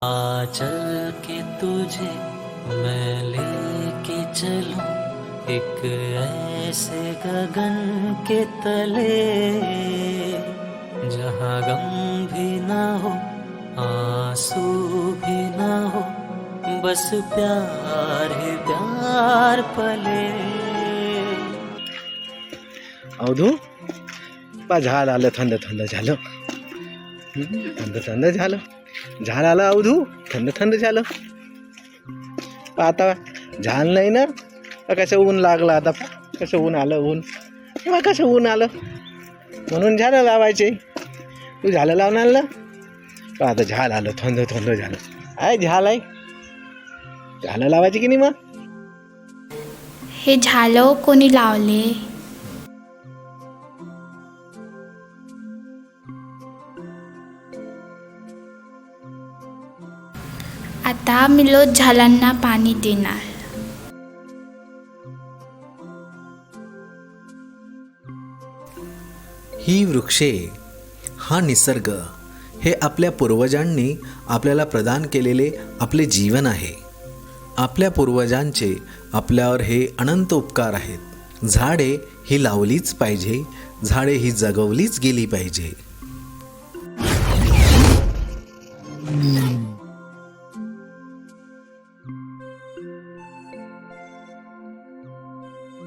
आ चल के तुझे मैं लेके चलूं एक ऐसे गगन के तले, जहाँ गम भी ना हो आंसू भी ना हो, बस प्यार ही प्यार पले. अवधू पा झाड आलं, थंड थंड झालं, थंड थंड झालं, झाड आलं अवधू, थंड थंड झालं. आता झाड नाही ना, कसं ऊन लागलं, आता कसं ऊन आलं, ऊन तेव्हा कसं ऊन आलं, म्हणून झाडं लावायचे. तू झाडं लावून आणलं, पण आता झाड आलं, थंड थंड झालं. आहे झाड आहे, झाडं लावायची की नाही मग. हे झालं कोणी लावले? आता मी रोज झाडांना पाणी देणार. ही वृक्षे, हा निसर्ग, हे आपल्या पूर्वजांनी आपल्याला प्रदान केलेले आपले जीवन आहे. आपल्या पूर्वजांचे आपल्यावर हे अनंत उपकार आहेत. झाडे ही लावलीच पाहिजे, झाडे ही जगवलीच गेली पाहिजे.